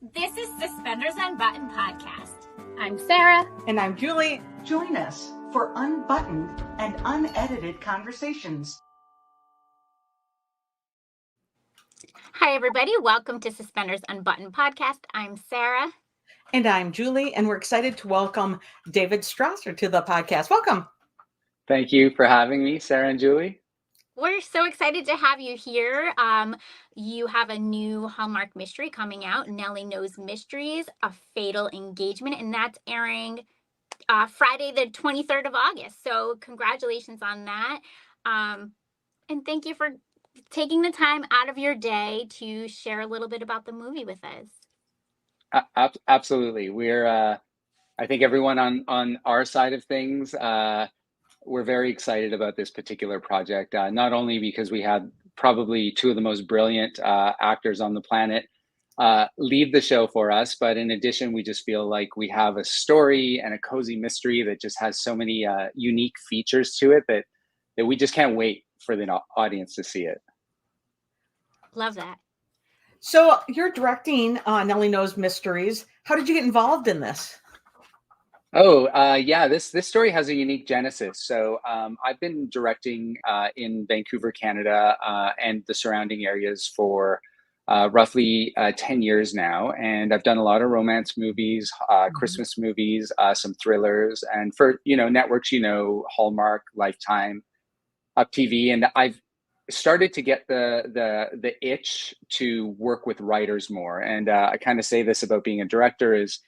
This is Suspenders Unbuttoned Podcast. I'm Sarah. And I'm Julie. Join us for unbuttoned and unedited conversations. Hi, everybody. Welcome to Suspenders Unbuttoned Podcast. I'm Sarah. And I'm Julie, and we're excited to welcome David Strasser to the podcast. Welcome. Thank you for having me, Sarah and Julie. We're so excited to have you here. You have a new Hallmark mystery coming out, Nelly Knows Mysteries, A Fatal Engagement, and that's airing Friday the 23rd of August. So congratulations on that. And thank you for taking the time out of your day to share a little bit about the movie with us. Absolutely. We're, I think everyone on our side of things, we're very excited about this particular project, not only because we had probably two of the most brilliant actors on the planet lead the show for us, but in addition, we just feel like we have a story and a cozy mystery that just has so many unique features to it that we just can't wait for the audience to see it. Love that. So you're directing Nelly Knows Mysteries. How did you get involved in this? Yeah, this story has a unique genesis. So I've been directing in Vancouver, Canada, and the surrounding areas for roughly 10 years now. And I've done a lot of romance movies, Christmas movies, some thrillers, and for, networks, Hallmark, Lifetime, Up TV. And I've started to get the itch to work with writers more. And I kind of say this about being a director is,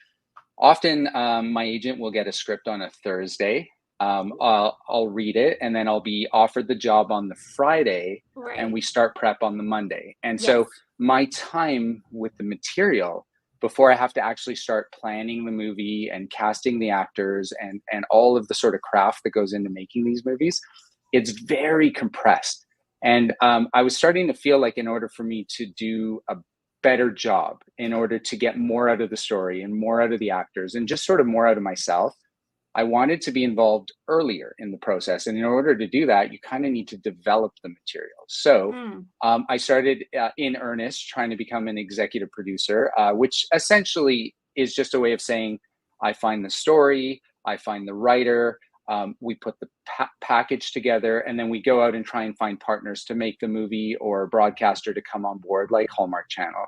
often my agent will get a script on a Thursday. I'll read it, and then I'll be offered the job on the Friday, Right. and we start prep on the Monday. And Yes. so my time with the material before I have to actually start planning the movie and casting the actors and all of the sort of craft that goes into making these movies, it's very compressed. And I was starting to feel like in order for me to do a better job, in order to get more out of the story and more out of the actors and just sort of more out of myself, I wanted to be involved earlier in the process. And in order to do that, you kind of need to develop the material. So I started in earnest trying to become an executive producer, which essentially is just a way of saying, I find the story, I find the writer, we put the package together, and then we go out and try and find partners to make the movie or a broadcaster to come on board, like Hallmark Channel.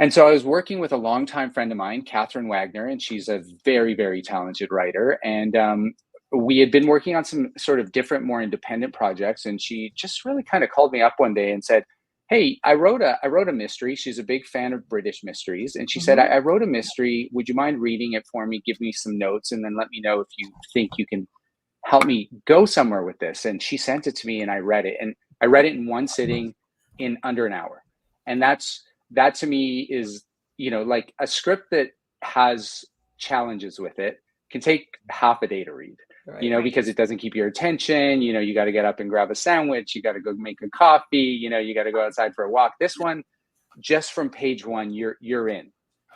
And so I was working with a longtime friend of mine, Catherine Wagner, and she's a very, very talented writer. And we had been working on some sort of different, more independent projects. And she just really kind of called me up one day and said, hey, I wrote a mystery. She's a big fan of British mysteries. And she said, I wrote a mystery. Would you mind reading it for me? Give me some notes, and then let me know if you think you can help me go somewhere with this. And she sent it to me, and I read it. And I read it in one sitting in under an hour. And that to me is, like a script that has challenges with it can take half a day to read. Right. Because it doesn't keep your attention. You got to get up and grab a sandwich. You got to go make a coffee. You got to go outside for a walk. This one, just from page one, you're in,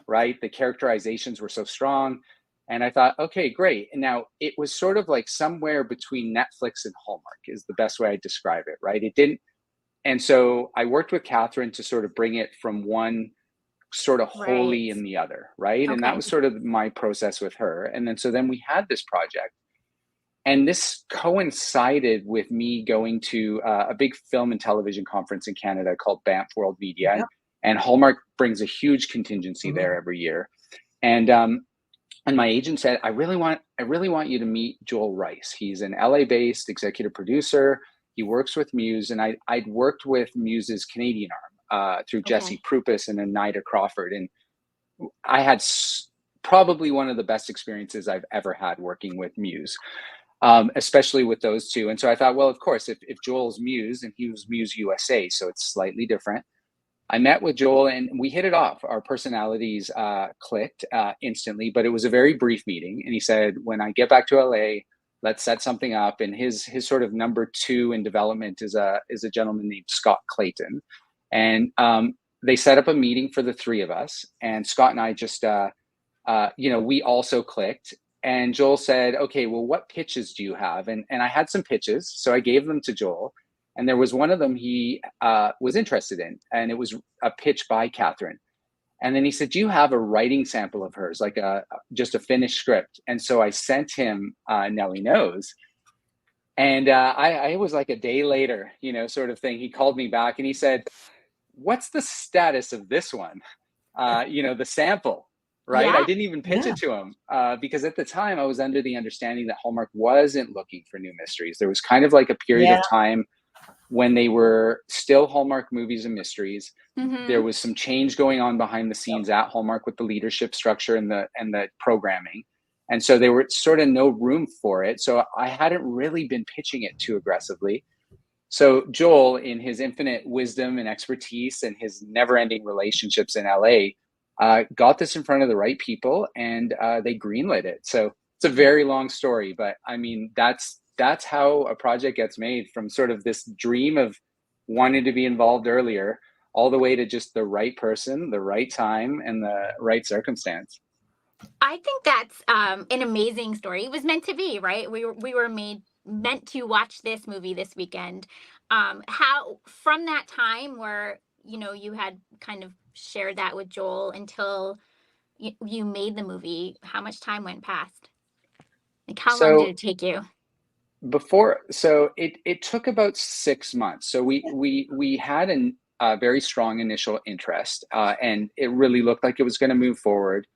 right? The characterizations were so strong. And I thought, okay, great. And now it was sort of like somewhere between Netflix and Hallmark is the best way I describe it, right? It didn't. And so I worked with Catherine to sort of bring it from one sort of wholly in the other, right? Okay. And that was sort of my process with her. And then we had this project. And this coincided with me going to a big film and television conference in Canada called Banff World Media. Yep. And Hallmark brings a huge contingency there every year. And my agent said, I really want you to meet Joel Rice. He's an LA-based executive producer. He works with Muse, and I'd worked with Muse's Canadian arm through Jesse Prupus and Anida Crawford. And I had probably one of the best experiences I've ever had working with Muse. Especially with those two. And so I thought, well, of course, if Joel's Muse, and he was Muse USA, so it's slightly different. I met with Joel and we hit it off. Our personalities clicked instantly, but it was a very brief meeting. And he said, when I get back to LA, let's set something up. And his sort of number two in development is a gentleman named Scott Clayton. And they set up a meeting for the three of us. And Scott and I just, we also clicked. And Joel said, okay, well, what pitches do you have? And I had some pitches. So I gave them to Joel. And there was one of them he was interested in. And it was a pitch by Catherine. And then he said, do you have a writing sample of hers, like just a finished script? And so I sent him Nelly Knows. And I was like a day later, sort of thing. He called me back and he said, what's the status of this one? The sample, right? Yeah. I didn't even pitch it to him because at the time I was under the understanding that Hallmark wasn't looking for new mysteries. There was kind of like a period of time when they were still Hallmark Movies and Mysteries. There was some change going on behind the scenes at Hallmark with the leadership structure and the programming. And so there were sort of no room for it. So I hadn't really been pitching it too aggressively. So Joel, in his infinite wisdom and expertise and his never-ending relationships in LA, got this in front of the right people, and they greenlit it. So it's a very long story, but I mean, that's how a project gets made, from sort of this dream of wanting to be involved earlier, all the way to just the right person, the right time, and the right circumstance. I think that's an amazing story. It was meant to be, right? We were meant to watch this movie this weekend. How, from that time where you had kind of shared that with Joel until you made the movie, how much time went past? Like, how long did it take you? It took about 6 months. So we had a very strong initial interest, and it really looked like it was going to move forward.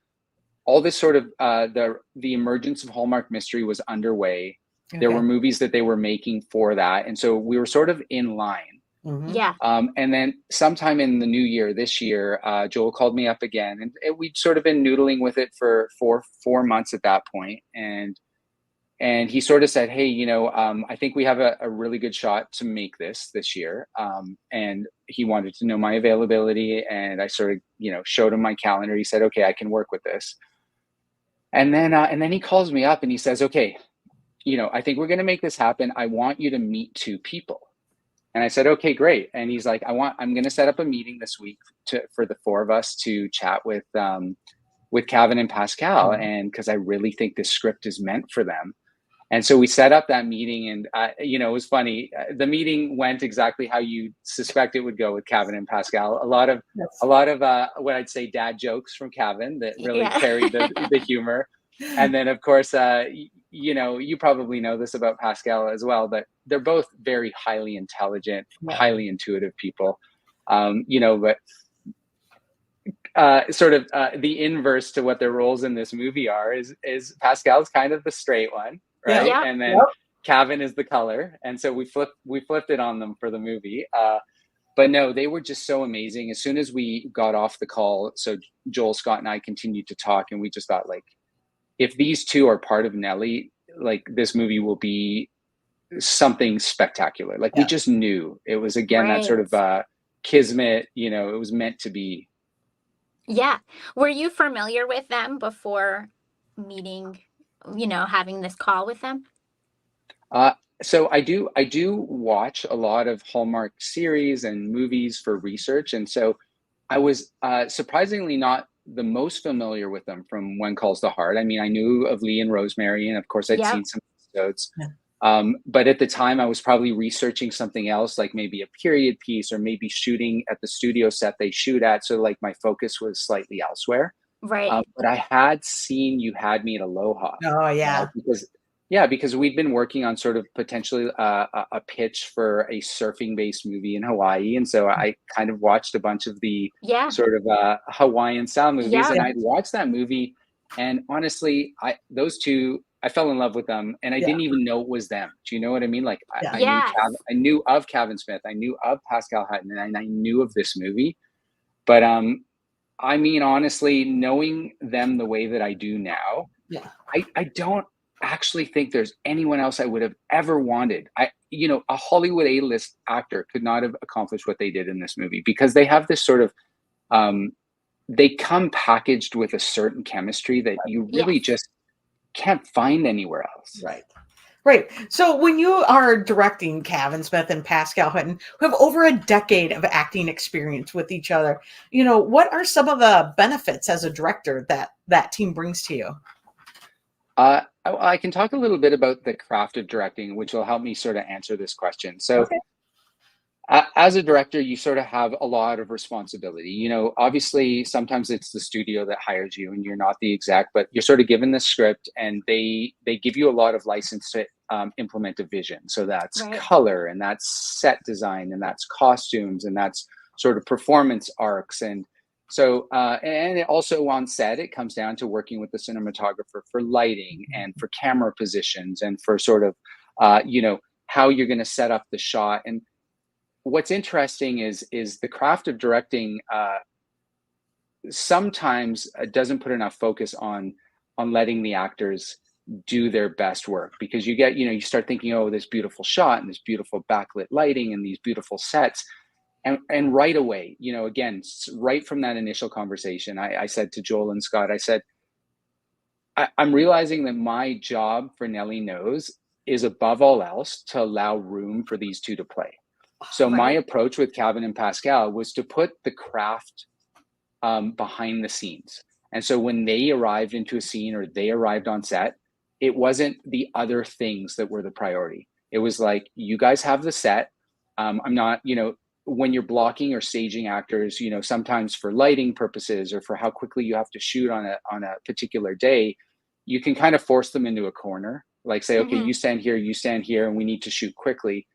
All this sort of the emergence of Hallmark Mystery was underway. Okay. There were movies that they were making for that, and so we were sort of in line. Yeah. And then sometime in the new year, this year, Joel called me up again, and we'd sort of been noodling with it for four months at that point, and he sort of said, hey, I think we have a really good shot to make this year. And he wanted to know my availability, and I sort of showed him my calendar. He said, okay, I can work with this. And then he calls me up and he says, okay, I think we're going to make this happen. I want you to meet 2 people. And I said, okay, great. And he's like, I'm going to set up a meeting this week for the 4 of us to chat with Kavan and Pascale. And because I really think this script is meant for them. And so we set up that meeting, and it was funny. The meeting went exactly how you suspect it would go with Kavan and Pascale. A lot of what I'd say dad jokes from Kavan that really carried the humor. And then, of course, you probably know this about Pascale as well, but they're both very highly intelligent, highly intuitive people. But sort of the inverse to what their roles in this movie are is Pascale's kind of the straight one. Right. Yeah. And then Kavan is the color. And so we flipped it on them for the movie. But no, they were just so amazing. As soon as we got off the call, so Joel, Scott, and I continued to talk, and we just thought, like, if these 2 are part of Nelly, like, this movie will be something spectacular. Like, we just knew it was, again, that sort of kismet, it was meant to be. Yeah. Were you familiar with them before meeting, having this call with them? So I do watch a lot of Hallmark series and movies for research. And so I was surprisingly not the most familiar with them from When Calls the Heart. I mean, I knew of Lee and Rosemary, and of course I'd seen some episodes. But at the time I was probably researching something else, like maybe a period piece, or maybe shooting at the studio set they shoot at. So like my focus was slightly elsewhere. Right. But I had seen You Had Me at Aloha. Oh, yeah. Because we'd been working on sort of potentially a pitch for a surfing-based movie in Hawaii. And so I kind of watched a bunch of the sort of Hawaiian style movies, and I'd watched that movie. And honestly, those 2, I fell in love with them, and I didn't even know it was them. Do you know what I mean? Like, I knew of Kavan Smith, I knew of Pascale Hutton, and I knew of this movie. But I mean, honestly, knowing them the way that I do now, I don't actually think there's anyone else I would have ever wanted. A Hollywood A-list actor could not have accomplished what they did in this movie, because they have this sort of they come packaged with a certain chemistry that you really just can't find anywhere else. Right. So when you are directing Kavan Smith and Pascale Hutton, who have over a decade of acting experience with each other, what are some of the benefits as a director that team brings to you? I can talk a little bit about the craft of directing, which will help me sort of answer this question. So As a director, you sort of have a lot of responsibility. You know, obviously, sometimes it's the studio that hires you, and you're not the exec, but you're sort of given the script, and they give you a lot of license to implement a vision. So that's Right. color, and that's set design, and that's costumes, and that's sort of performance arcs, and so and it also on set, it comes down to working with the cinematographer for lighting and for camera positions and for sort of you know, how you're going to set up the shot. And what's interesting is the craft of directing sometimes doesn't put enough focus on letting the actors do their best work, because you get, you know, you start thinking, oh, this beautiful shot and this beautiful backlit lighting and these beautiful sets, and right away, you know, again, right from that initial conversation, I said to Joel and Scott, I said, I'm realizing that my job for Nelly Knows is above all else to allow room for these two to play. So my Right. approach with Kavan and Pascale was to put the craft behind the scenes. And so when they arrived into a scene or they arrived on set, it wasn't the other things that were the priority. It was like, you guys have the set. I'm not, you know, when you're blocking or staging actors, you know, sometimes for lighting purposes or for how quickly you have to shoot on a particular day, you can kind of force them into a corner. Like say, okay, Mm-hmm. you stand here, and we need to shoot quickly.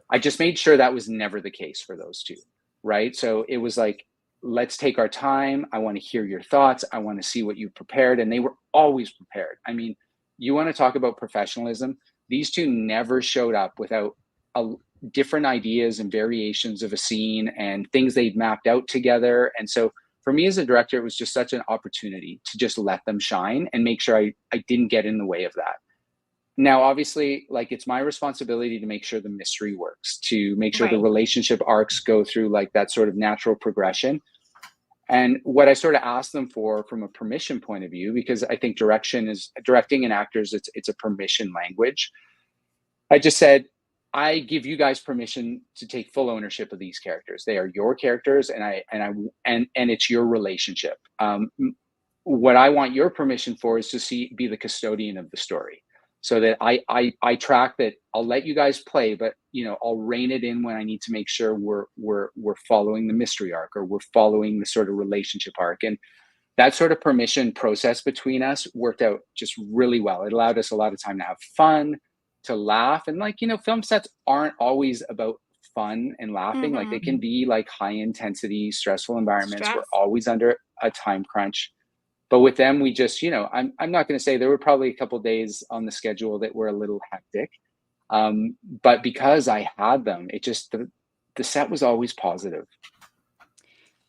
I just made sure that was never the case for those two, right? So it was like, let's take our time. I want to hear your thoughts. I want to see what you prepared. And they were always prepared. I mean, you want to talk about professionalism? These two never showed up without different ideas and variations of a scene and things they'd mapped out together. And so for me as a director, it was just such an opportunity to just let them shine and make sure I didn't get in the way of that. Now, obviously, like, it's my responsibility to make sure the mystery works, to make sure the Right. relationship arcs go through like that sort of natural progression. And what I sort of asked them for from a permission point of view, because I think directing and actors, it's a permission language. I just said, I give you guys permission to take full ownership of these characters. They are your characters, and it's your relationship. What I want your permission for is to be the custodian of the story, so that I track that. I'll let you guys play, but you know, I'll rein it in when I need to make sure we're following the mystery arc, or we're following the sort of relationship arc. And that sort of permission process between us worked out just really well. It allowed us a lot of time to have fun, to laugh. And like, you know, film sets aren't always about fun and laughing. Like, Mm-hmm. they can be like high intensity, stressful environments. We're Stress. always under a time crunch. But with them, we just, you know, I'm not going to say, there were probably a couple of days on the schedule that were a little hectic. But because I had them, it just, the set was always positive.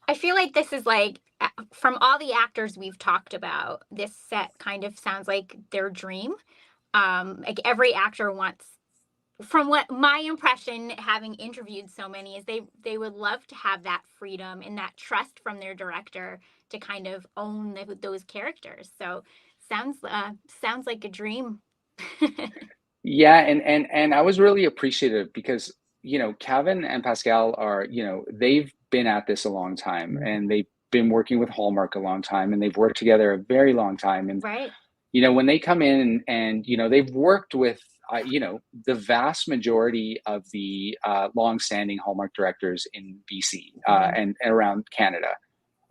I feel like this is like, from all the actors we've talked about, this set kind of sounds like their dream. Like every actor wants, from what my impression, having interviewed so many, is they would love to have that freedom and that trust from their director to kind of own those characters. So sounds like a dream. Yeah, and I was really appreciative, because you know, Kavan and Pascale are, you know, they've been at this a long time, and they've been working with Hallmark a long time, and they've worked together a very long time. And Right. you know, when they come in and you know, they've worked with you know, the vast majority of the long-standing Hallmark directors in BC and around Canada.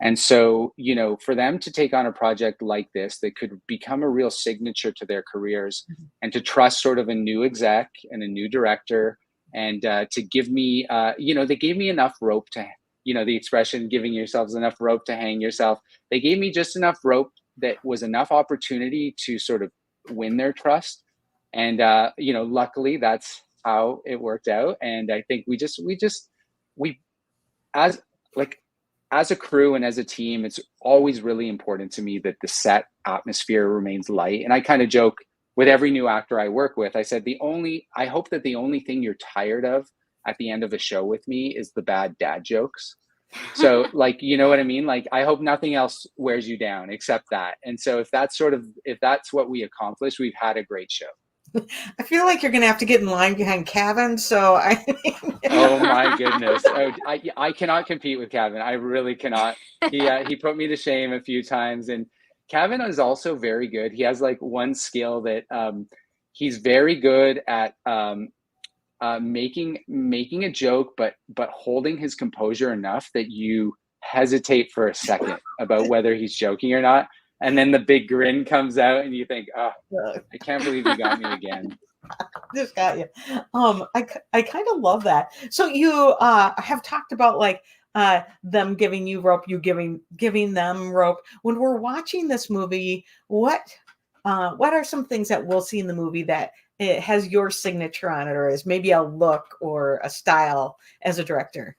And so, you know, for them to take on a project like this that could become a real signature to their careers, and to trust sort of a new exec and a new director, and to give me, you know, they gave me enough rope to, you know, the expression, giving yourselves enough rope to hang yourself. They gave me just enough rope that was enough opportunity to sort of win their trust. And, you know, luckily that's how it worked out. And I think we, as like, as a crew and as a team, it's always really important to me that the set atmosphere remains light. And I kind of joke with every new actor I work with. I said, I hope that the only thing you're tired of at the end of a show with me is the bad dad jokes. So like, you know what I mean? Like, I hope nothing else wears you down except that. And so if that's what we accomplish, we've had a great show. I feel like you're going to have to get in line behind Kavan. So Oh my goodness. Oh, I cannot compete with Kavan. I really cannot. He put me to shame a few times. And Kavan is also very good. He has like one skill that he's very good at making a joke, but holding his composure enough that you hesitate for a second about whether he's joking or not, and then the big grin comes out, and you think, "Oh, I can't believe you got me again." Just got you. I kind of love that. So you have talked about like them giving you rope, you giving them rope. When we're watching this movie, what are some things that we'll see in the movie that it has your signature on it, or is maybe a look or a style as a director?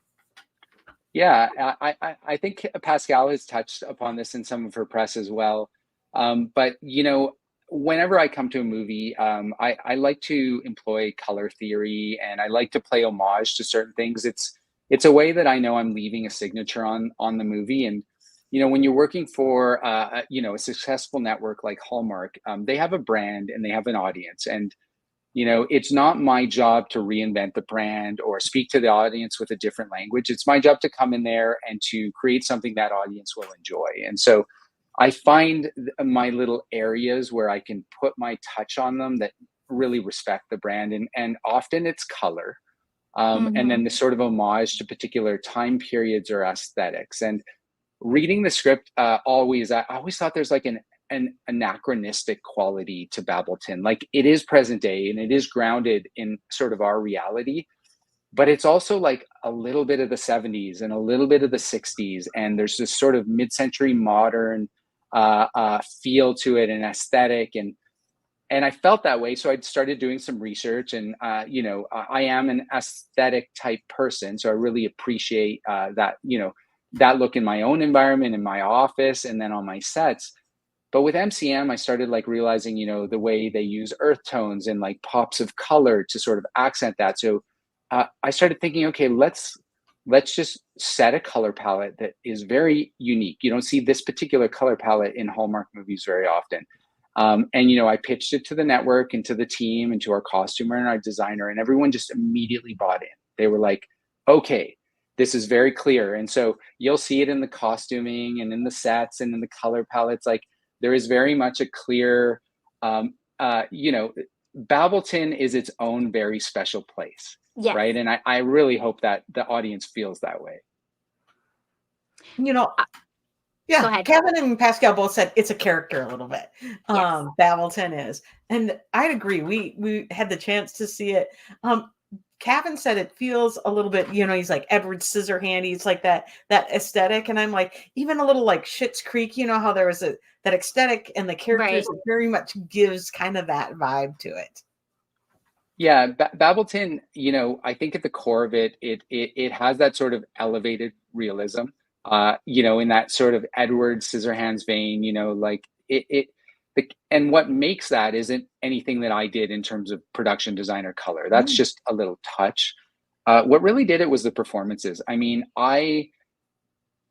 Yeah, I think Pascale has touched upon this in some of her press as well. But whenever I come to a movie, I like to employ color theory, and I like to play homage to certain things. It's a way that I know I'm leaving a signature on the movie. And when you're working for a successful network like Hallmark, they have a brand and they have an audience, and it's not my job to reinvent the brand or speak to the audience with a different language. It's my job to come in there and to create something that audience will enjoy. And so I find my little areas where I can put my touch on them that really respect the brand. And often it's color. And then the sort of homage to particular time periods or aesthetics. And reading the script, I always thought there's like an anachronistic quality to Babelton. Like, it is present day and it is grounded in sort of our reality, but it's also like a little bit of the 70s and a little bit of the 60s. And there's this sort of mid-century modern feel to it, and aesthetic. And I felt that way. So I started doing some research, and I am an aesthetic type person. So I really appreciate that look in my own environment, in my office, and then on my sets. But with MCM, I started like realizing, the way they use earth tones and like pops of color to sort of accent that. So I started thinking, okay, let's just set a color palette that is very unique. You don't see this particular color palette in Hallmark movies very often. And I pitched it to the network and to the team and to our costumer and our designer, and everyone just immediately bought in. They were like, okay, this is very clear. And so you'll see it in the costuming and in the sets and in the color palettes. Like, there is very much a clear, Babelton is its own very special place. Yes. Right. And I really hope that the audience feels that way. Yeah, Go ahead. Kavan and Pascale both said it's a character a little bit. Yes. Babelton is. And I'd agree. We had the chance to see it. Kavan said it feels a little bit, he's like Edward Scissorhands. He's like that aesthetic. And I'm like, even a little like Schitt's Creek, how there was that aesthetic, and the characters, Right. it very much gives kind of that vibe to it. Yeah, Babelton, I think at the core of it, it has that sort of elevated realism, in that sort of Edward Scissorhands vein, like and what makes that isn't anything that I did in terms of production design or color. That's just a little touch. What really did it was the performances. I mean,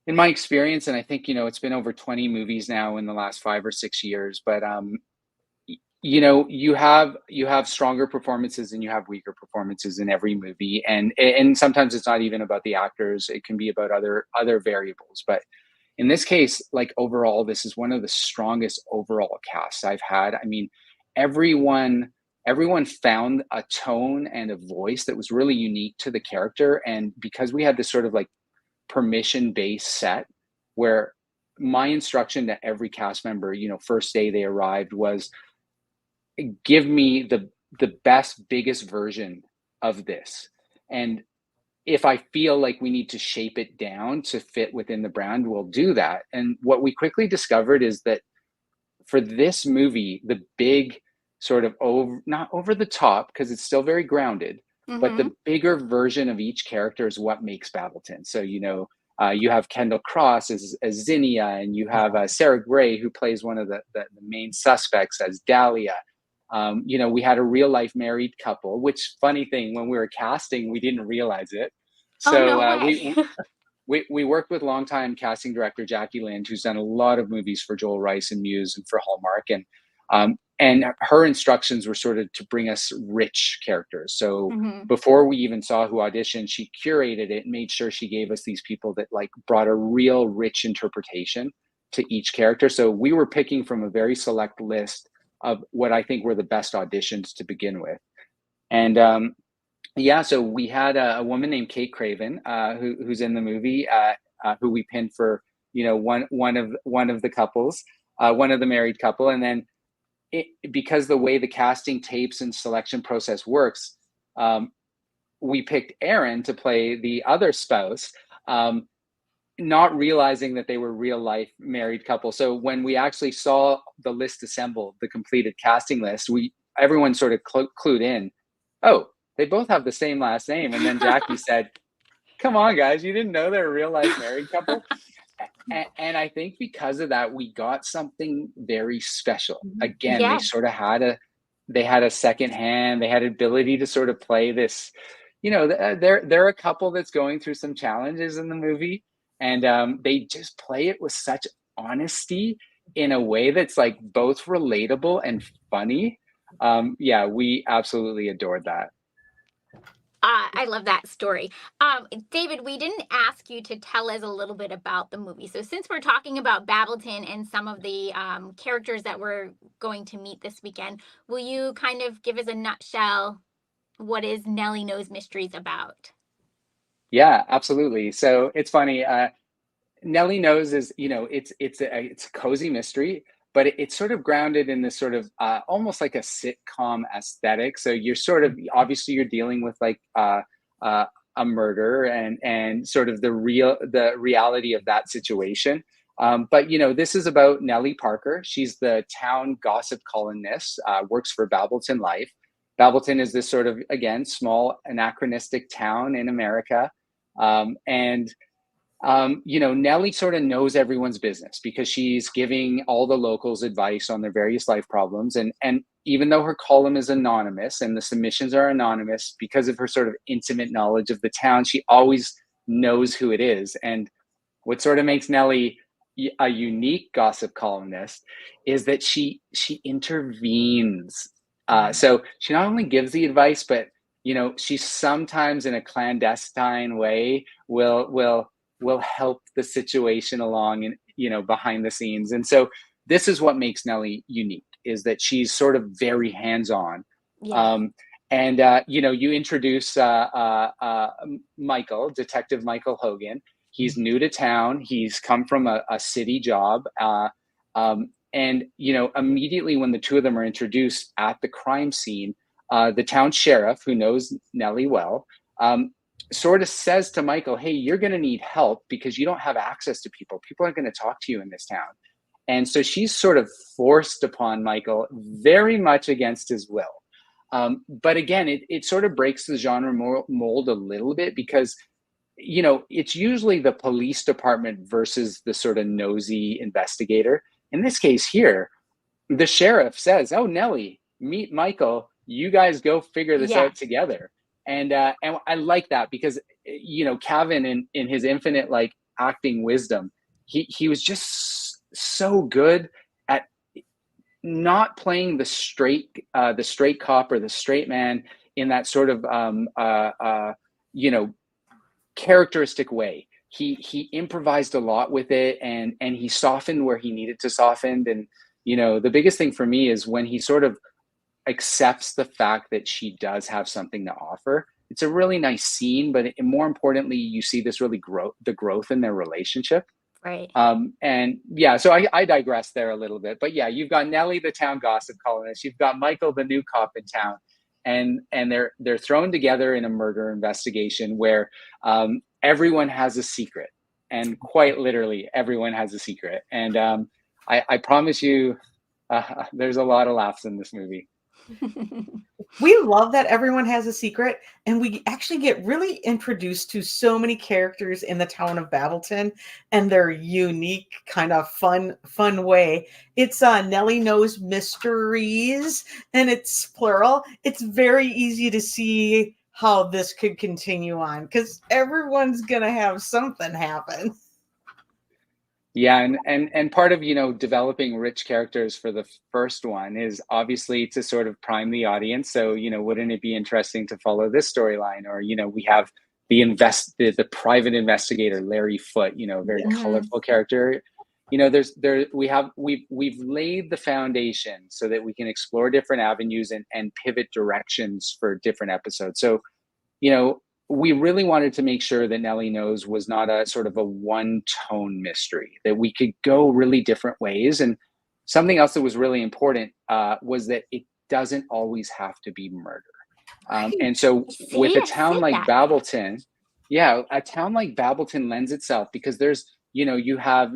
in my experience, and I think, it's been over 20 movies now in the last 5 or 6 years, but you have stronger performances and you have weaker performances in every movie, and sometimes it's not even about the actors. It can be about other variables. But in this case, like, overall, this is one of the strongest overall casts I've had. I mean, everyone found a tone and a voice that was really unique to the character. And because we had this sort of like permission-based set, where my instruction to every cast member, first day they arrived, was, give me the best, biggest version of this. And if I feel like we need to shape it down to fit within the brand, we'll do that. And what we quickly discovered is that for this movie, the big sort of not over the top, because it's still very grounded, but the bigger version of each character is what makes Babelton. So, you have Kendall Cross as Zinnia, and you have Sarah Gray, who plays one of the main suspects, as Dahlia. We had a real life married couple, which, funny thing, when we were casting, we didn't realize it. So we worked with longtime casting director Jackie Lind, who's done a lot of movies for Joel Rice and Muse and for Hallmark. And her instructions were sort of to bring us rich characters. So before we even saw who auditioned, she curated it and made sure she gave us these people that like brought a real rich interpretation to each character. So we were picking from a very select list of what I think were the best auditions to begin with. And Yeah, so we had a woman named Kate Craven, who's in the movie, who we pinned for, one of the couples, one of the married couple, and then because the way the casting tapes and selection process works, um, we picked Aaron to play the other spouse, um, not realizing that they were real life married couple. So when we actually saw the list assembled, the completed casting list, everyone sort of clued in. Oh, they both have the same last name. And then Jackie said, "Come on, guys, you didn't know they're a real life married couple." And I think because of that, we got something very special. Again, they Yeah. sort of had a second hand. They had ability to sort of play this. They're a couple that's going through some challenges in the movie, and they just play it with such honesty in a way that's like both relatable and funny. Yeah, we absolutely adored that. I love that story. David, we didn't ask you to tell us a little bit about the movie. So, since we're talking about Babelton and some of the characters that we're going to meet this weekend, will you kind of give us a nutshell? What is Nelly Knows Mysteries about? Yeah, absolutely. So it's funny. Nelly Knows is, it's a cozy mystery, but it's sort of grounded in this sort of almost like a sitcom aesthetic. So you're sort of obviously you're dealing with like uh, a murder and sort of the reality of that situation. But this is about Nellie Parker. She's the town gossip columnist, works for Babelton Life. Babelton is this sort of, again, small anachronistic town in America, and Nellie sort of knows everyone's business because she's giving all the locals advice on their various life problems. And even though her column is anonymous and the submissions are anonymous, because of her sort of intimate knowledge of the town, she always knows who it is. And what sort of makes Nellie a unique gossip columnist is that she intervenes. So she not only gives the advice, but she sometimes in a clandestine way will help the situation along and behind the scenes. And so this is what makes Nellie unique, is that she's sort of very hands-on. Yeah. And you introduce Michael, Detective Michael Hogan. He's new to town. He's come from a city job. And immediately when the two of them are introduced at the crime scene, the town sheriff, who knows Nellie well, sort of says to Michael, "Hey, you're going to need help because you don't have access to people. People aren't going to talk to you in this town." And so she's sort of forced upon Michael very much against his will. But again, it sort of breaks the genre mold a little bit because, it's usually the police department versus the sort of nosy investigator. In this case here, the sheriff says, "Oh, Nellie, meet Michael. You guys go figure this Yeah. out together." And I like that because Kavan in his infinite like acting wisdom, he was just so good at not playing the straight cop or the straight man in that sort of you know characteristic way. He improvised a lot with it, and he softened where he needed to soften. And the biggest thing for me is when he sort of accepts the fact that she does have something to offer. It's a really nice scene, but more importantly, you see this really growth in their relationship. Right. And yeah, so I digress there a little bit, but yeah, you've got Nellie, the town gossip columnist. You've got Michael, the new cop in town, and they're thrown together in a murder investigation where everyone has a secret, and quite literally, everyone has a secret. And I promise you, there's a lot of laughs in this movie. We love that everyone has a secret, and we actually get really introduced to so many characters in the town of Babelton and their unique kind of fun way. It's Nelly Knows Mysteries, and it's plural. It's very easy to see how this could continue on because everyone's gonna have something happen. Yeah, and part of developing rich characters for the first one is obviously to sort of prime the audience. So wouldn't it be interesting to follow this storyline? Or we have the private investigator Larry Foote, very colorful character. We've laid the foundation so that we can explore different avenues and pivot directions for different episodes. So you know, we really wanted to make sure that Nelly Knows was not a sort of a one tone mystery, that we could go really different ways. And something else that was really important was that it doesn't always have to be murder. And so with See, a I town said like that. Babbleton, yeah, a town like Babbleton lends itself because there's, you know, you have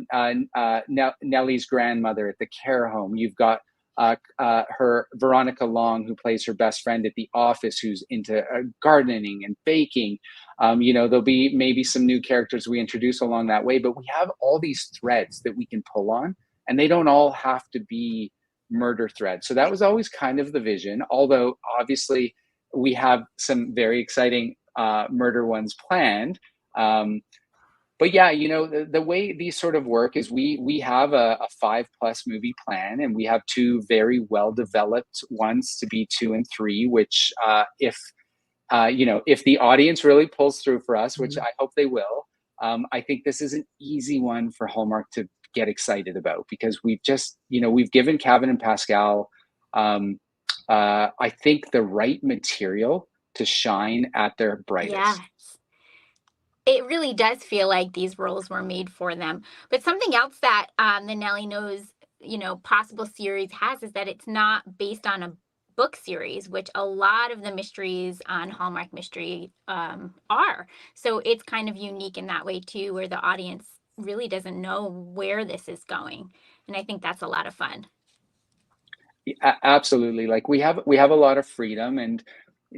Nelly's grandmother at the care home. You've got her Veronica Long, who plays her best friend at the office, who's into gardening and baking. You know, there'll be maybe some new characters we introduce along that way, but we have all these threads that we can pull on, and they don't all have to be murder threads. So that was always kind of the vision, although obviously we have some very exciting murder ones planned. But yeah, you know, the way these sort of work is we have a 5+ movie plan, and we have two very well developed ones to be 2 and 3, which if you know, if the audience really pulls through for us, which I hope they will, I think this is an easy one for Hallmark to get excited about, because we've just, you know, we've given Kavan and Pascale, I think, the right material to shine at their brightest. Yes. It really does feel like these roles were made for them. But something else that the Nelly Knows, possible series has is that it's not based on a book series, which a lot of the mysteries on Hallmark Mystery are. So it's kind of unique in that way too, where the audience really doesn't know where this is going. And I think that's a lot of fun. Absolutely. Like we have a lot of freedom, and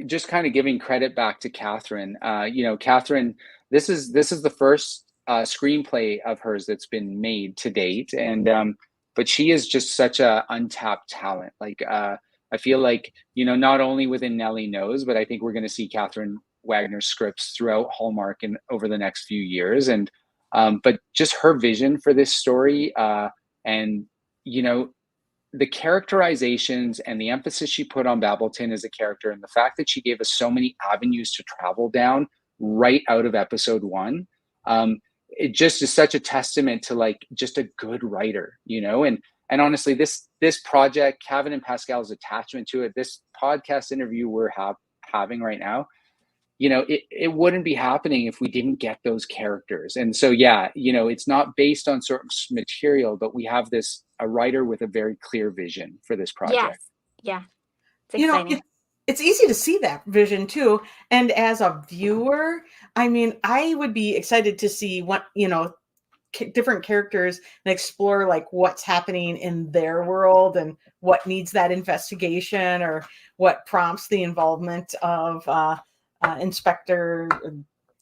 just kind of giving credit back to Catherine. You know, Catherine, this is the first screenplay of hers that's been made to date, and but she is just such a untapped talent. Like I feel like, you know, not only within Nelly Knows, but I think we're going to see Catherine Wagner scripts throughout Hallmark and over the next few years, and but just her vision for this story, and you know, the characterizations and the emphasis she put on Babbleton as a character, and the fact that she gave us so many avenues to travel down right out of episode 1, it just is such a testament to, like, just a good writer, you know. And honestly, this project, Kavan and Pascale's attachment to it, this podcast interview we're having right now, you know, it wouldn't be happening if we didn't get those characters. And so, yeah, you know, it's not based on certain material, but we have a writer with a very clear vision for this Yes. project. Yeah. It's You know, exciting. it's easy to see that vision too. And as a viewer, I mean, I would be excited to see what, different characters and explore like what's happening in their world and what needs that investigation, or what prompts the involvement of Inspector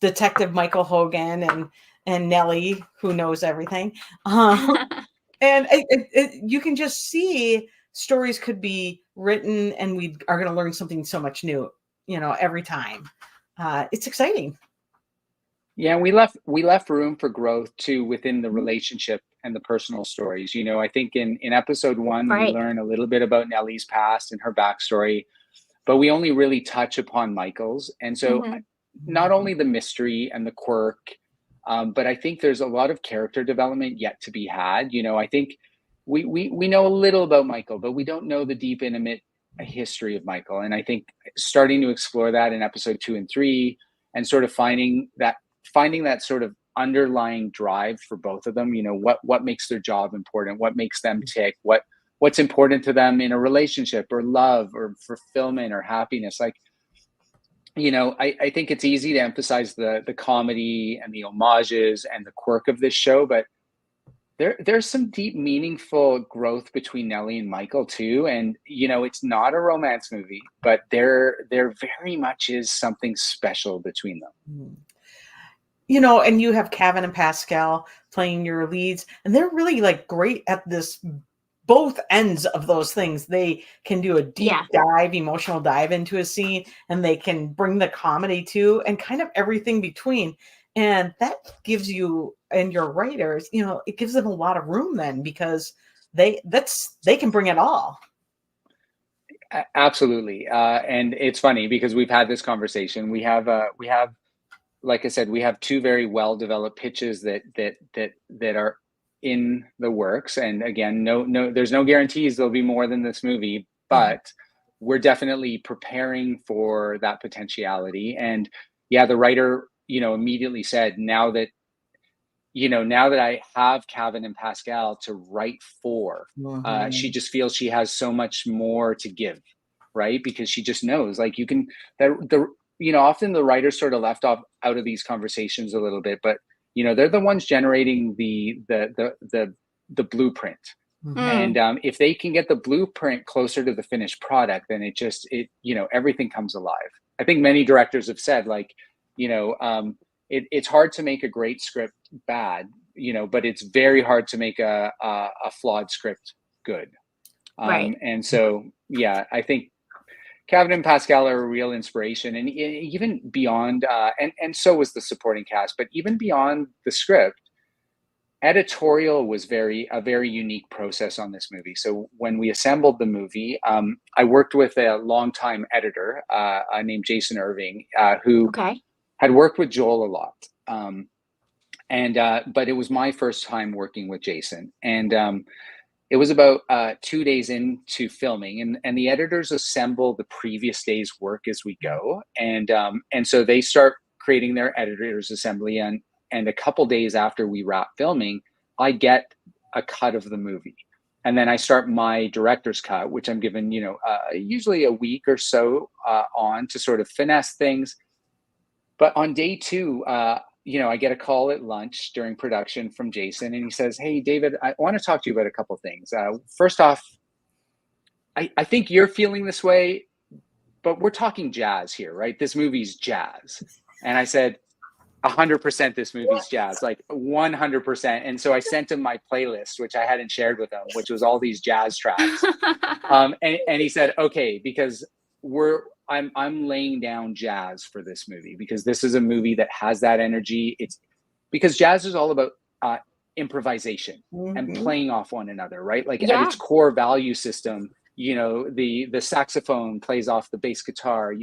Detective Michael Hogan and Nelly, who knows everything. And you can just see stories could be written, and we are going to learn something so much new, every time. It's exciting. Yeah, and we left room for growth too within the relationship and the personal stories. You know, I think in episode 1 we Right. learn a little bit about Nellie's past and her backstory, but we only really touch upon Michael's. And so Hmm. not only the mystery and the quirk, but I think there's a lot of character development yet to be had. You know, I think we know a little about Michael, but we don't know the deep, intimate history of Michael. And I think starting to explore that in episode 2 and 3, and sort of finding that sort of underlying drive for both of them. You know, what makes their job important, what makes them tick, what's important to them in a relationship or love or fulfillment or happiness. Like, you know, I think it's easy to emphasize the comedy and the homages and the quirk of this show, but there's some deep, meaningful growth between Nellie and Michael too. And you know, it's not a romance movie, but there very much is something special between them. And you have Kavan and Pascal playing your leads, and they're really like great at this, both ends of those things. They can do a deep Yeah. dive, emotional dive into a scene, and they can bring the comedy too, and kind of everything between. And that gives you and your writers, it gives them a lot of room then, because they can bring it all. Absolutely. And it's funny because we've had this conversation. We have, like I said, we have two very well developed pitches that are in the works. And again, no, there's no guarantees there'll be more than this movie, but we're definitely preparing for that potentiality. And yeah, the writer, immediately said, now that I have Kavan and Pascale to write for, she just feels she has so much more to give, right? Because she just knows, like, you can, often the writers sort of left off out of these conversations a little bit, but they're the ones generating the blueprint. And if they can get the blueprint closer to the finished product, then everything comes alive. I think many directors have said, like, it's hard to make a great script bad, but it's very hard to make a flawed script good. Right. And so, yeah, I think Kavan and Pascale are a real inspiration, and even beyond, and so was the supporting cast, but even beyond the script, editorial was a very unique process on this movie. So when we assembled the movie, I worked with a longtime editor named Jason Irving, who had worked with Joel a lot. But it was my first time working with Jason. And it was about 2 days into filming, and the editors assemble the previous day's work as we go. And so they start creating their editors assembly, and a couple days after we wrap filming, I get a cut of the movie. And then I start my director's cut, which I'm given, usually a week or so on to sort of finesse things. But on day 2, I get a call at lunch during production from Jason, and he says, "Hey, David, I want to talk to you about a couple of things. First off, I think you're feeling this way, but we're talking jazz here, right? This movie's jazz." And I said, 100% this movie's jazz, like 100%. And so I sent him my playlist, which I hadn't shared with him, which was all these jazz tracks. And he said, "Okay, because I'm laying down jazz for this movie, because this is a movie that has that energy. It's because jazz is all about improvisation and playing off one another, right? Like at its core value system, the saxophone plays off the bass guitar,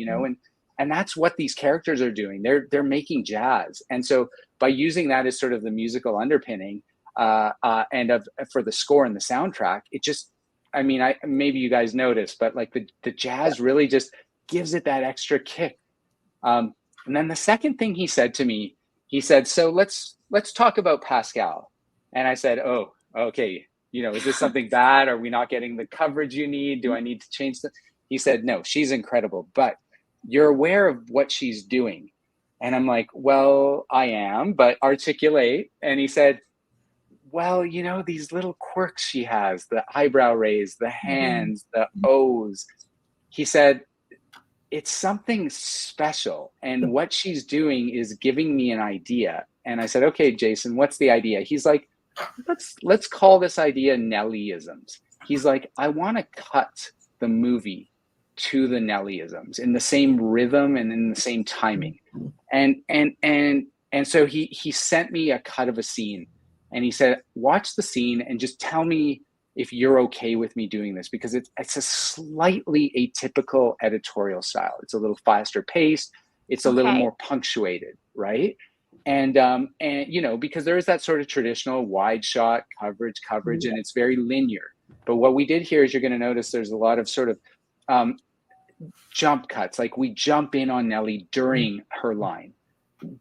and that's what these characters are doing. They're making jazz. And so by using that as sort of the musical underpinning for the score and the soundtrack, it just, maybe you guys noticed, but like the jazz really just gives it that extra kick. And then the second thing he said to me, he said, "So let's talk about Pascale." And I said, "Oh, okay. Is this something bad? Are we not getting the coverage you need? Do I need to change the?" He said, "No, she's incredible, but you're aware of what she's doing." And I'm like, "Well, I am, but articulate." And he said, "Well, these little quirks she has, the eyebrow raise, the hands, the O's." He said, "It's something special. And what she's doing is giving me an idea." And I said, "Okay, Jason, what's the idea?" He's like, let's call this idea Nellyisms. He's like, "I want to cut the movie to the Nellyisms in the same rhythm and in the same timing." And so he sent me a cut of a scene, and he said, "Watch the scene and just tell me if you're okay with me doing this, because it's a slightly atypical editorial style. It's a little faster paced. It's a little more punctuated, right?" And because there is that sort of traditional wide shot coverage, and it's very linear. But what we did here is, you're going to notice there's a lot of sort of jump cuts. Like, we jump in on Nelly during her line,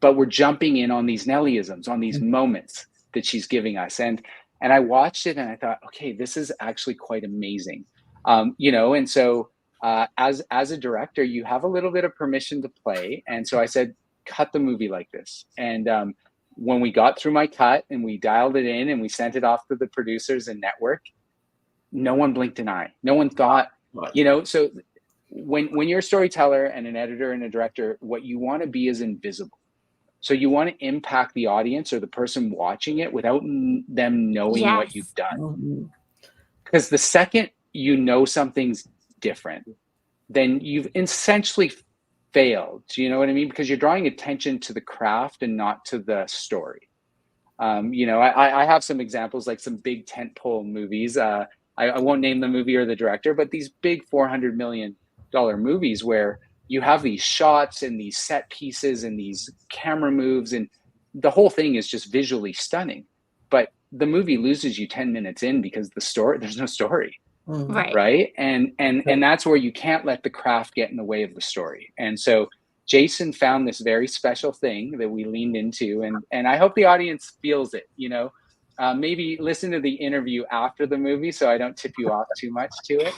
but we're jumping in on these Nellyisms, on these moments that she's giving us. And I watched it and I thought, okay, this is actually quite amazing. And so as a director, you have a little bit of permission to play. And so I said, cut the movie like this. And when we got through my cut and we dialed it in and we sent it off to the producers and network, no one blinked an eye. No one thought, so when you're a storyteller and an editor and a director, what you want to be is invisible. So you want to impact the audience or the person watching it without them knowing what you've done. Because the second something's different, then you've essentially failed. Do you know what I mean? Because you're drawing attention to the craft and not to the story. I have some examples, like some big tentpole movies. I won't name the movie or the director, but these big $400 million movies where you have these shots and these set pieces and these camera moves, and the whole thing is just visually stunning. But the movie loses you 10 minutes in because there's no story. Right. right? And that's where you can't let the craft get in the way of the story. And so Jason found this very special thing that we leaned into, and I hope the audience feels it. Maybe listen to the interview after the movie so I don't tip you off too much to it.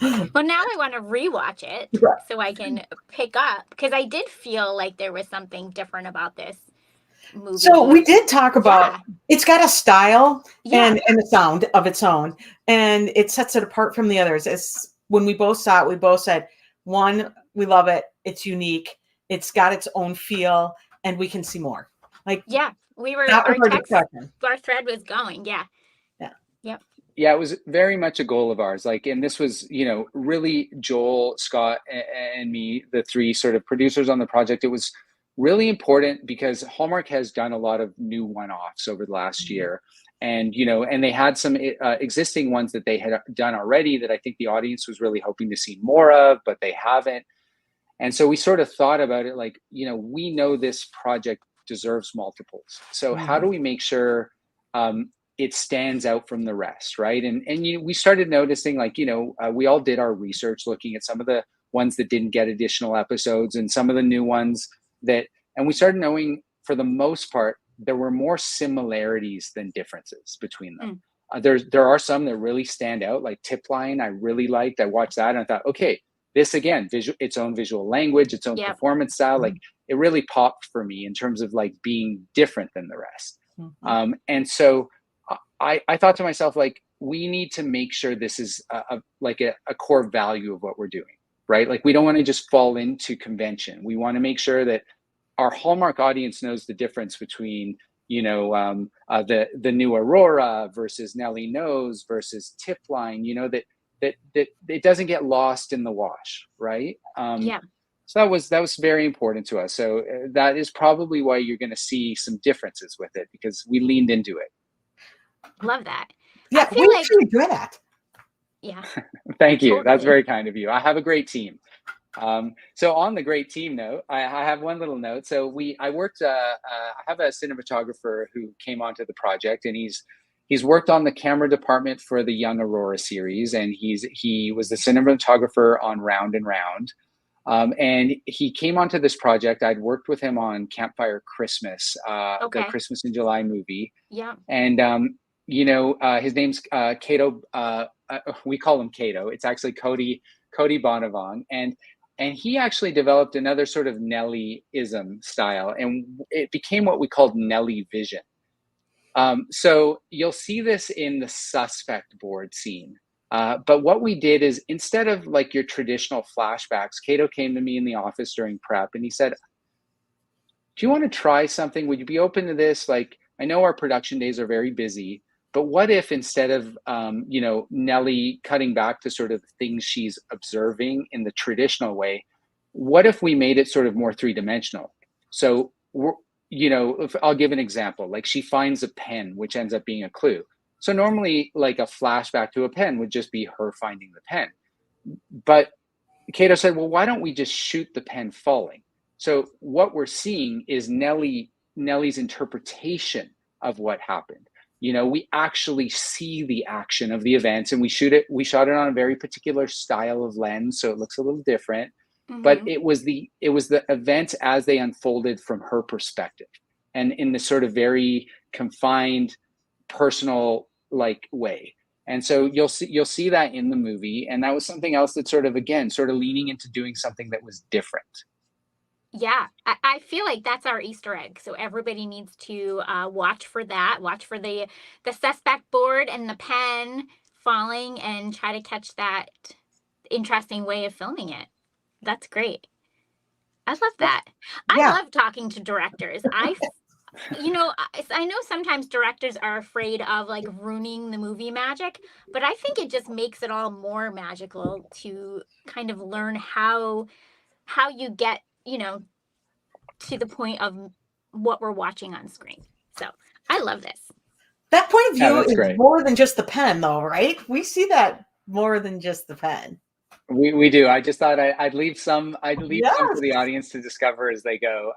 Well, now I want to rewatch it so I can pick up, because I did feel like there was something different about this movie. So we did talk about it's got a style and a sound of its own, and it sets it apart from the others. It's when we both saw it, we both said, one, we love it, it's unique, it's got its own feel, and we can see more. Like we were our thread was going. Yeah, it was very much a goal of ours. And this was, really Joel, Scott, and me, the three sort of producers on the project. It was really important because Hallmark has done a lot of new one-offs over the last year. And, and they had some existing ones that they had done already that I think the audience was really hoping to see more of, but they haven't. And so we sort of thought about it like, we know this project deserves multiples. So how do we make sure it stands out from the rest, right? And we started noticing, we all did our research looking at some of the ones that didn't get additional episodes and some of the new ones and we started knowing, for the most part, there were more similarities than differences between them. There are some that really stand out, like Tip Line, I really liked. I watched that and I thought, okay, this again, its own visual language, its own performance style, it really popped for me in terms of being different than the rest. And so I thought to myself, we need to make sure this is a core value of what we're doing, right? We don't want to just fall into convention. We want to make sure that our Hallmark audience knows the difference between, the new Aurora versus Nelly Knows versus Tip Line, that it doesn't get lost in the wash, right? So that was very important to us. So that is probably why you're going to see some differences with it, because we leaned into it. Love that. Yeah, I feel really good at. Yeah. Thank you. Totally. That's very kind of you. I have a great team. So on the great team note, I have one little note. So I worked. I have a cinematographer who came onto the project, and he's worked on the camera department for the Young Aurora series, and he was the cinematographer on Round and Round. And he came onto this project. I'd worked with him on Campfire Christmas, the Christmas in July movie. Yeah. And his name's Cato. We call him Cato. It's actually Cody Bonavong, and he actually developed another sort of Nelly-ism style, and it became what we called Nelly Vision. So you'll see this in the suspect board scene. But what we did is, instead of your traditional flashbacks, Cato came to me in the office during prep and he said, do you want to try something? Would you be open to this? I know our production days are very busy, but what if instead of, Nelly cutting back to sort of things she's observing in the traditional way, what if we made it sort of more three-dimensional? So, I'll give an example. She finds a pen, which ends up being a clue. So normally, a flashback to a pen would just be her finding the pen. But Cato said, well, why don't we just shoot the pen falling? So what we're seeing is Nelly's interpretation of what happened. We actually see the action of the events, and we shot it on a very particular style of lens, so it looks a little different. But it was the events as they unfolded from her perspective, and in this sort of very confined, personal way. And so you'll see that in the movie, and that was something else that sort of leaning into doing something that was different. Yeah, I feel like that's our Easter egg. So everybody needs to watch for that. Watch for the suspect board and the pen falling, and try to catch that interesting way of filming it. That's great. I love that. I love talking to directors. I know sometimes directors are afraid of ruining the movie magic, but I think it just makes it all more magical to kind of learn how you get, to the point of what we're watching on screen. So I love this. That point of view is great. More than just the pen, though, right? We see that more than just the pen. We do. I just thought I'd leave some. I'd leave some Yes. for the audience to discover as they go.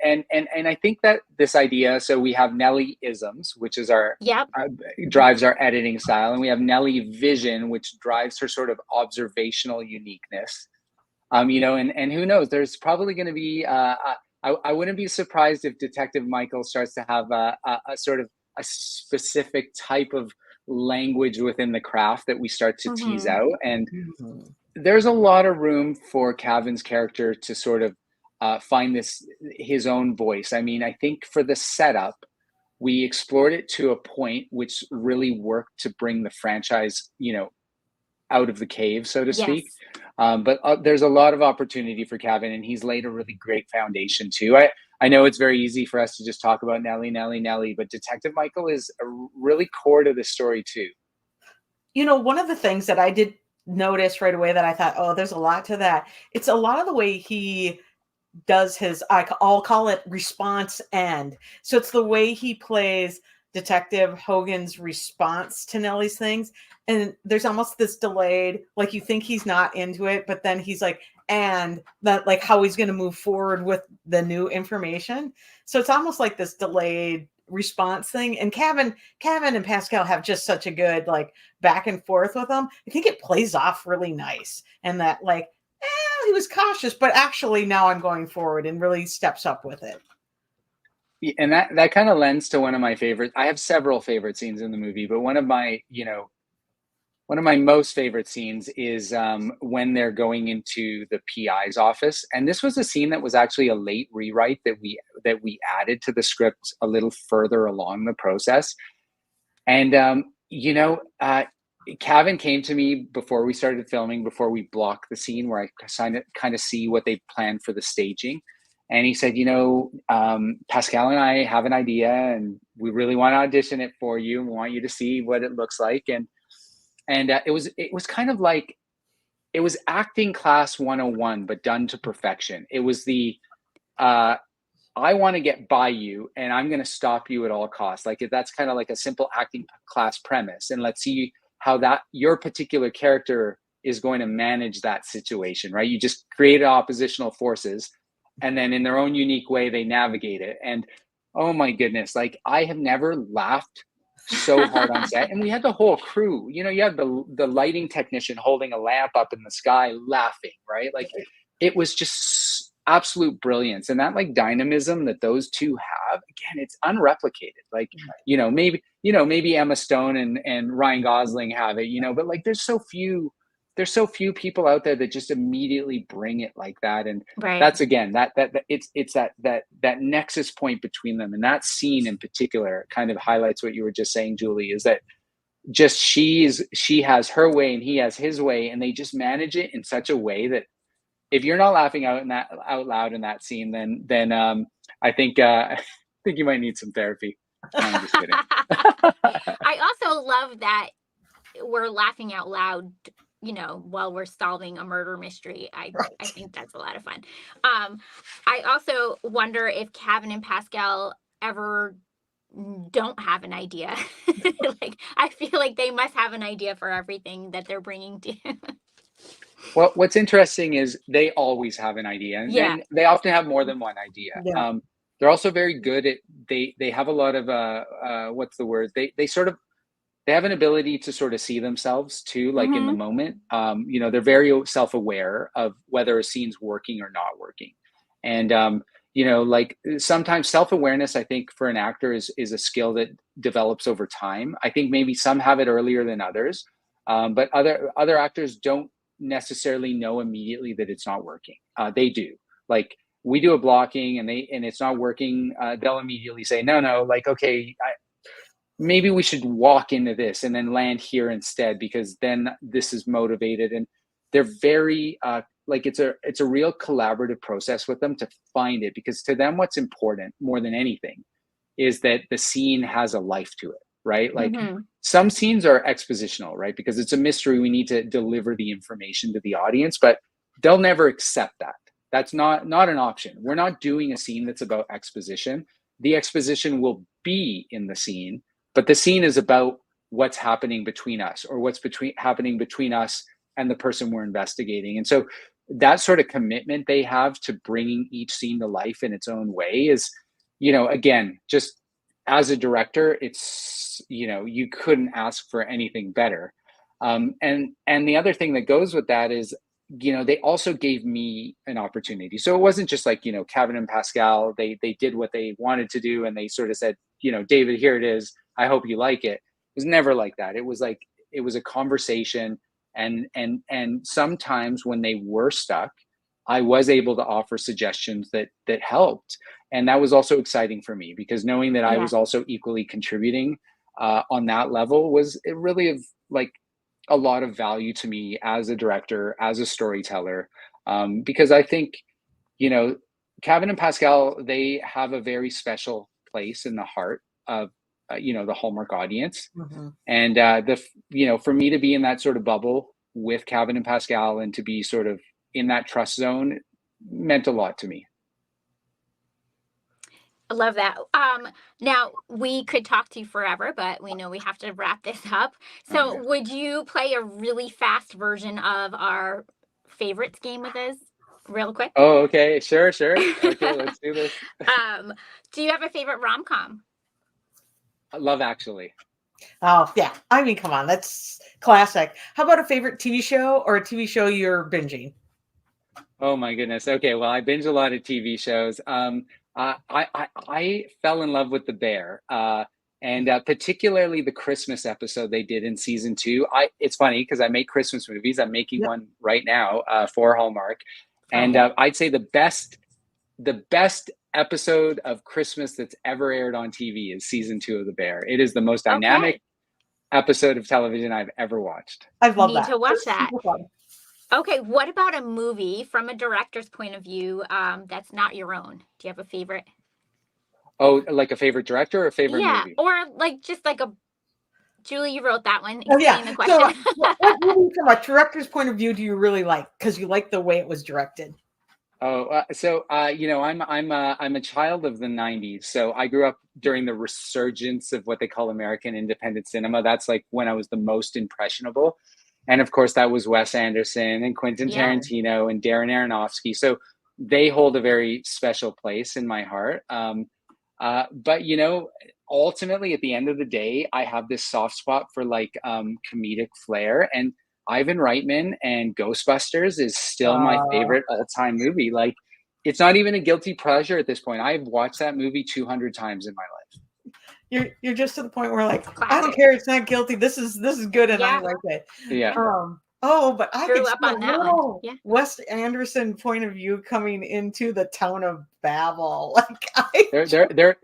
And I think that this idea. So we have Nelly isms, which is our Yep. uh, drives our editing style, and we have Nelly vision, which drives her sort of observational uniqueness. And who knows? There's probably going to be. I wouldn't be surprised if Detective Michael starts to have a sort of a specific type of language within the craft that we start to tease Mm-hmm. out. And Mhm. there's a lot of room for Kavan's character to sort of find his own voice. I mean, I think for the setup, we explored it to a point which really worked to bring the franchise, out of the cave, so to speak. Yes. But there's a lot of opportunity for Kavan, and he's laid a really great foundation too. I know it's very easy for us to just talk about Nelly, but Detective Michael is a really core to the story too. One of the things that I did notice right away that I thought, oh, there's a lot to that. It's a lot of the way he does I'll call it response end. So it's the way he plays Detective Hogan's response to Nelly's things. And there's almost this delayed, like you think he's not into it, but then he's like, and that like how he's going to move forward with the new information. So it's almost like this delayed response thing. And Kavan and Pascale have just such a good like back and forth with them. I think it plays off really nice. And that like, he was cautious, but actually now I'm going forward and really steps up with it. And that kind of lends to one of my favorites. I have several favorite scenes in the movie, but one of my most favorite scenes is when they're going into the PI's office. And this was a scene that was actually a late rewrite that we added to the script a little further along the process. And Kavan came to me before we started filming, before we blocked the scene, where I kind of see what they planned for the staging. And he said, Pascale and I have an idea, and we really want to audition it for you, and we want you to see what it looks like. And it was kind of like, it was acting class 101, but done to perfection. It was I want to get by you, and I'm going to stop you at all costs. Like that's kind of like a simple acting class premise, and let's see how that your particular character is going to manage that situation, right? You just create oppositional forces, and then in their own unique way, they navigate it. And oh my goodness, like I have never laughed so hard on set. And we had the whole crew, you had the lighting technician holding a lamp up in the sky laughing, right? Like it was just absolute brilliance. And that like dynamism that those two have, again, it's unreplicated. Like, maybe Emma Stone and Ryan Gosling have it, but like there's so few people out there that just immediately bring it like that. And Right. that's, again, that it's that nexus point between them. And that scene in particular kind of highlights what you were just saying, Julie, is that just she has her way and he has his way, and they just manage it in such a way that if you're not laughing out loud in that scene, then I think you might need some therapy. No, I'm just kidding. I also love that we're laughing out loud, while we're solving a murder mystery. I think that's a lot of fun. I also wonder if Kavan and Pascale ever don't have an idea. Like I feel like they must have an idea for everything that they're bringing to. Well, what's interesting is they always have an idea, and they often have more than one idea. Yeah. They're also very good at they have a lot of what's the word? They have an ability to sort of see themselves too, like in the moment. They're very self-aware of whether a scene's working or not working. And like sometimes self-awareness, I think for an actor is a skill that develops over time. I think maybe some have it earlier than others. But other actors don't necessarily know immediately that it's not working. They do. Like we do a blocking and it's not working. They'll immediately say, no, like, okay, maybe we should walk into this and then land here instead, because then this is motivated. And they're very like it's a real collaborative process with them to find it, because to them what's important more than anything is that the scene has a life to it, right? Like some scenes are expositional, right? Because it's a mystery, we need to deliver the information to the audience, but they'll never accept that. That's not an option. We're not doing a scene that's about exposition. The exposition will be in the scene, but the scene is about what's happening between us, or what's happening between us and the person we're investigating. And so that sort of commitment they have to bringing each scene to life in its own way is, again, just as a director, it's, you couldn't ask for anything better. And the other thing that goes with that is, they also gave me an opportunity. So it wasn't just like, Kavan and Pascale, they did what they wanted to do, and they sort of said, David, here it is. I hope you like it. It was never like that. It was like, it was a conversation. And sometimes when they were stuck, I was able to offer suggestions that helped. And that was also exciting for me, because knowing that I was also equally contributing on that level was it really of like a lot of value to me as a director, as a storyteller, because I think, Kavan and Pascale, they have a very special place in the heart of, the Hallmark audience. Mm-hmm. And for me to be in that sort of bubble with Kavan and Pascale and to be sort of in that trust zone meant a lot to me. I love that. Now we could talk to you forever, but we know we have to wrap this up. So would you play a really fast version of our favorites game with us real quick? Oh, okay. Sure. Okay, let's do this. Do you have a favorite rom-com? Love Actually. Oh, yeah. I mean, come on. That's classic. How about a favorite TV show or a TV show you're binging? Oh my goodness. Okay. Well, I binge a lot of TV shows. I fell in love with The Bear, and particularly the Christmas episode they did in season 2. It's funny because I make Christmas movies. I'm making one right now for Hallmark, and I'd say the best episode of Christmas that's ever aired on TV is season 2 of The Bear. It is the most dynamic episode of television I've ever watched. I love that. Need to watch that. Okay, what about a movie from a director's point of view that's not your own? Do you have a favorite? Oh, like a favorite director or a favorite movie? Or like just like a Julie, you wrote that one. Oh, yeah. The question. So, what movie from a director's point of view do you really like? Because you like the way it was directed. Oh, I'm a child of the 90s. So I grew up during the resurgence of what they call American independent cinema. That's like when I was the most impressionable. And of course, that was Wes Anderson and Quentin Tarantino and Darren Aronofsky. So they hold a very special place in my heart. But, ultimately, at the end of the day, I have this soft spot for like comedic flair. And Ivan Reitman and Ghostbusters is still my favorite all-time movie. Like, it's not even a guilty pleasure at this point. I've watched that movie 200 times in my life. You're just to the point where like, I don't care. It's not guilty. This is good, and I like it. Yeah. But I grew up on that one. Yeah. Wes Anderson point of view coming into the town of Babel. Like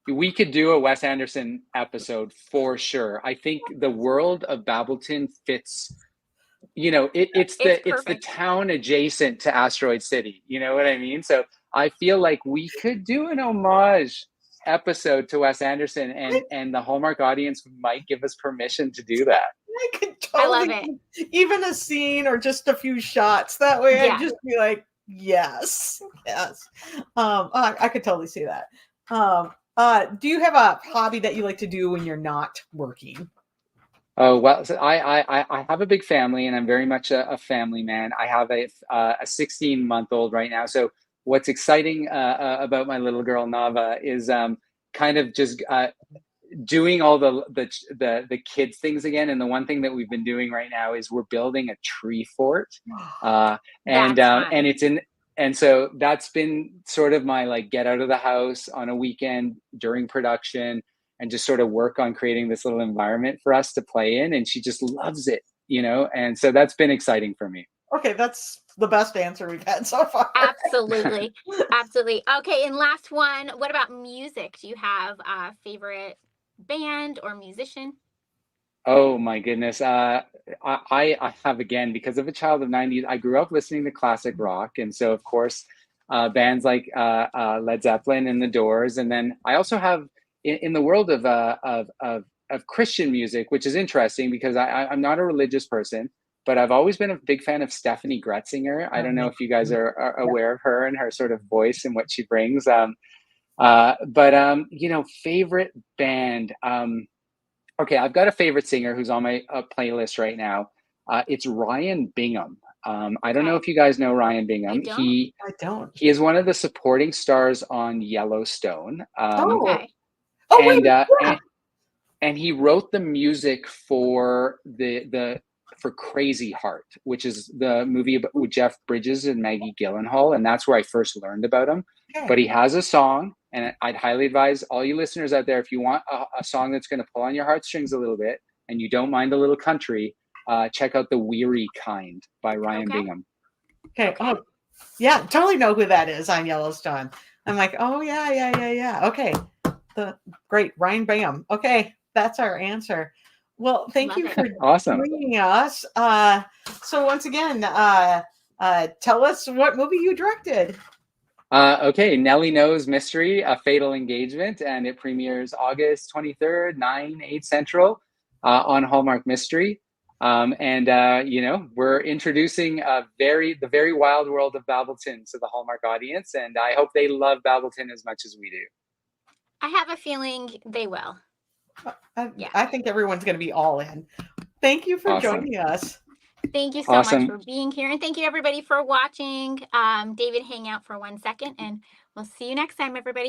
we could do a Wes Anderson episode for sure. I think the world of Babelton fits. It's the town adjacent to Asteroid City. You know what I mean? So I feel like we could do an homage episode to Wes Anderson, and the Hallmark audience might give us permission to do that. I could totally, I love it. Even a scene or just a few shots. That way I'd just be like, yes. I could totally see that. Do you have a hobby that you like to do when you're not working? Oh, well, so I have a big family, and I'm very much a family man. I have a 16-month-old right now. So what's exciting about my little girl Nava is kind of just doing all the kids things again. And the one thing that we've been doing right now is we're building a tree fort, and so that's been sort of my like get out of the house on a weekend during production and just sort of work on creating this little environment for us to play in. And she just loves it, and so that's been exciting for me. Okay, that's the best answer we've had so far. Absolutely. Okay, and last one, what about music? Do you have a favorite band or musician? Oh my goodness. I have, again, because of a child of 90s, I grew up listening to classic rock. And so of course, bands like Led Zeppelin and The Doors. And then I also have in the world of Christian music, which is interesting because I'm not a religious person, but I've always been a big fan of Stephanie Gretzinger. I don't know if you guys are aware of her and her sort of voice and what she brings. Favorite band. Okay, I've got a favorite singer who's on my playlist right now. It's Ryan Bingham. I don't know Okay. if you guys know Ryan I Bingham. don't. I don't. He is one of the supporting stars on Yellowstone. Oh. Okay. Oh wait. And, Yeah. and he wrote the music for for Crazy Heart, which is the movie with Jeff Bridges and Maggie Gyllenhaal, and that's where I first learned about him. Okay. But he has a song, and I'd highly advise all you listeners out there, if you want a song that's going to pull on your heartstrings a little bit, and you don't mind a little country, check out "The Weary Kind" by Ryan Okay. Bingham. Okay. Oh, yeah. Totally know who that is on Yellowstone. I'm like, oh yeah. Okay. Great Ryan Bingham. Okay, that's our answer. Well, thank Love you it. for Awesome. joining us. So once again, tell us what movie you directed. Okay, Nelly Knows Mystery, A Fatal Engagement, and it premieres August 23rd, 8 Central on Hallmark Mystery. We're introducing the very wild world of Babelton to the Hallmark audience, and I hope they love Babelton as much as we do. I have a feeling they will. Yeah. I think everyone's going to be all in. Thank you for Awesome. joining us. Thank you so Awesome. much for being here. And thank you, everybody, for watching. David, hang out for 1 second, and we'll see you next time, everybody.